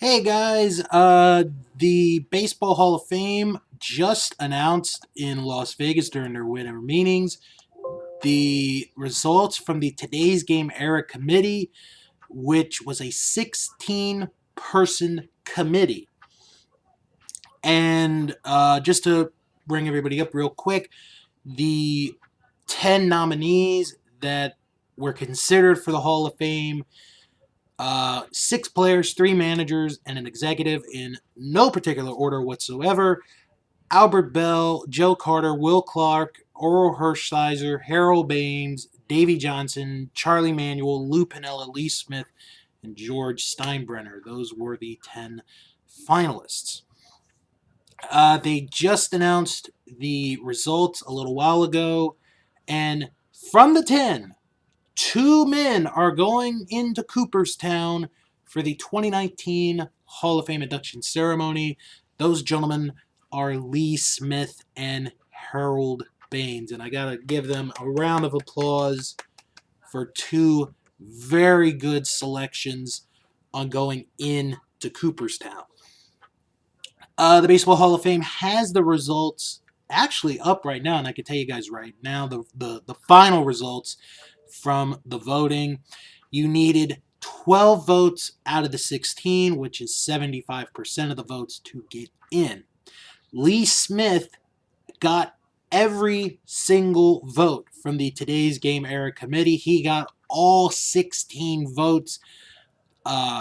Hey guys, the Baseball Hall of Fame just announced in Las Vegas during their winter meetings the results from the Today's Game Era Committee, which was a 16-person committee. And just to bring everybody up real quick, the 10 nominees that were considered for the Hall of Fame: 6 players, 3 managers, and an executive in no particular order whatsoever. Albert Bell, Joe Carter, Will Clark, Oral Hershiser, Harold Baines, Davey Johnson, Charlie Manuel, Lou Piniella, Lee Smith, and George Steinbrenner. Those were the 10 finalists. They just announced the results a little while ago, and from the 10, 2 men are going into Cooperstown for the 2019 Hall of Fame induction ceremony. Those gentlemen are Lee Smith and Harold Baines, and I gotta give them a round of applause for 2 very good selections on going into Cooperstown. The Baseball Hall of Fame has the results actually up right now, and I can tell you guys right now the final results from the voting. You needed 12 votes out of the 16, which is 75% of the votes to get in. Lee Smith got every single vote from the Today's Game Era Committee. He got all 16 votes.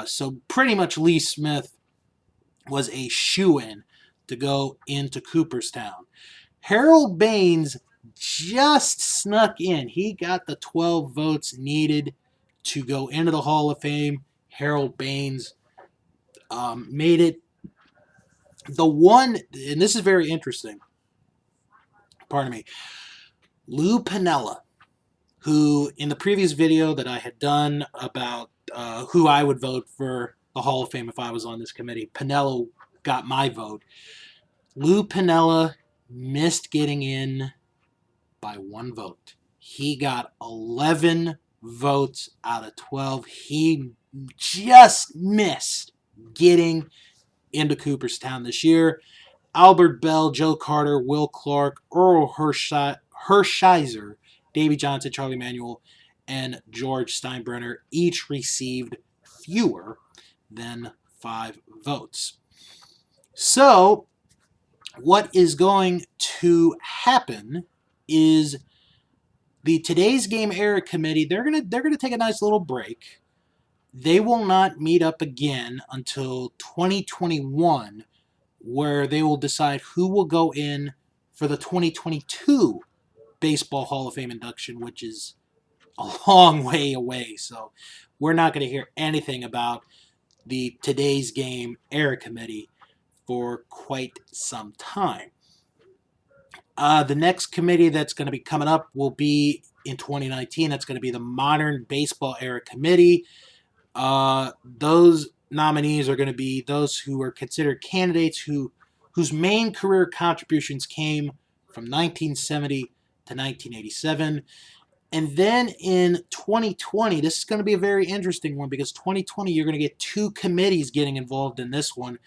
So pretty much Lee Smith was a shoo-in to go into Cooperstown. Harold Baines just snuck in. He got the 12 votes needed to go into the Hall of Fame. Harold Baines made it. The one, and this is very interesting, pardon me, Lou Piniella, who in the previous video that I had done about who I would vote for the Hall of Fame if I was on this committee, Piniella got my vote. Lou Piniella missed getting in by 1 vote. He got 11 votes out of 12. He just missed getting into Cooperstown this year. Albert Bell, Joe Carter, Will Clark, Earl Hershiser, Davey Johnson, Charlie Manuel, and George Steinbrenner each received fewer than 5 votes. So, what is going to happen is the Today's Game Era Committee, they're gonna take a nice little break. They will not meet up again until 2021, where they will decide who will go in for the 2022 Baseball Hall of Fame induction, which is a long way away. So we're not going to hear anything about the Today's Game Era Committee for quite some time. The next committee that's going to be coming up will be in 2019. That's going to be the Modern Baseball Era Committee. Those nominees are going to be those who are considered candidates whose main career contributions came from 1970 to 1987. And then in 2020, this is going to be a very interesting one because 2020, you're going to get 2 committees getting involved in this one.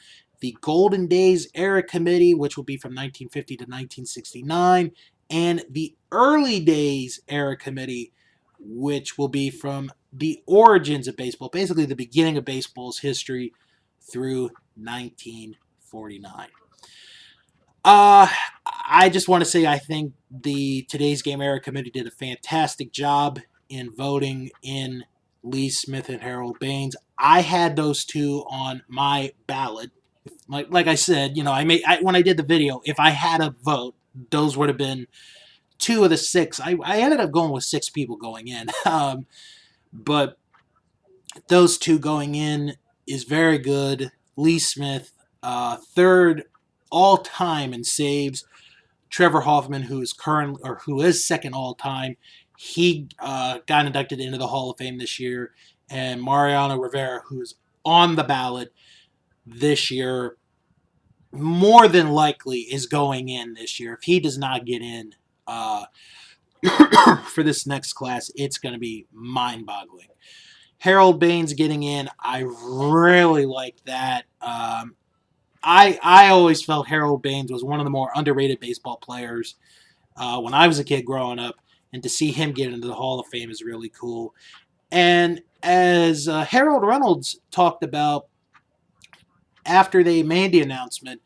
The Golden Days Era Committee, which will be from 1950 to 1969, and the Early Days Era Committee, which will be from the origins of baseball, basically the beginning of baseball's history through 1949. I just want to say I think the Today's Game Era Committee did a fantastic job in voting in Lee Smith and Harold Baines. I had those 2 on my ballot. Like I said, when I did the video, if I had a vote, those would have been 2 of the 6. I ended up going with 6 people going in. But those 2 going in is very good. Lee Smith, 3rd all-time in saves. Trevor Hoffman, who is second all-time, he got inducted into the Hall of Fame this year. And Mariano Rivera, who is on the ballot this year, more than likely is going in this year. If he does not get in for this next class, it's going to be mind-boggling. Harold Baines getting in, I really like that. I always felt Harold Baines was one of the more underrated baseball players when I was a kid growing up, and to see him get into the Hall of Fame is really cool. And as Harold Reynolds talked about after they made the announcement,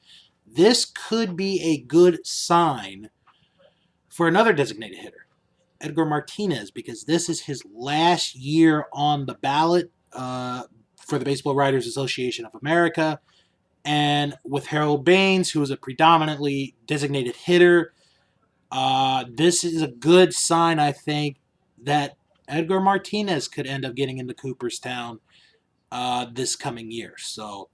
this could be a good sign for another designated hitter, Edgar Martinez, because this is his last year on the ballot for the Baseball Writers Association of America. And with Harold Baines, who is a predominantly designated hitter, this is a good sign, I think, that Edgar Martinez could end up getting into Cooperstown this coming year. So,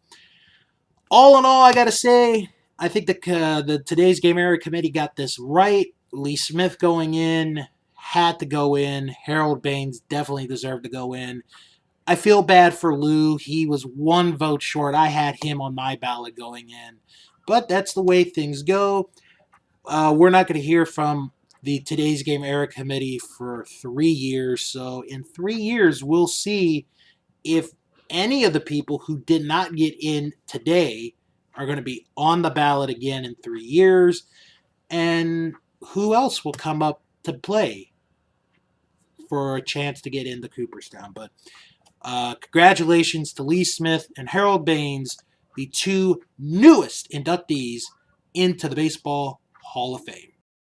all in all, I got to say, I think the Today's Game Area Committee got this right. Lee Smith going in, had to go in. Harold Baines definitely deserved to go in. I feel bad for Lou. He was one vote short. I had him on my ballot going in. But that's the way things go. We're not going to hear from the Today's Game Era Committee for 3 years. So in 3 years, we'll see if any of the people who did not get in today are going to be on the ballot again in 3 years. And who else will come up to play for a chance to get into Cooperstown. But congratulations to Lee Smith and Harold Baines, the two newest inductees into the Baseball Hall of Fame.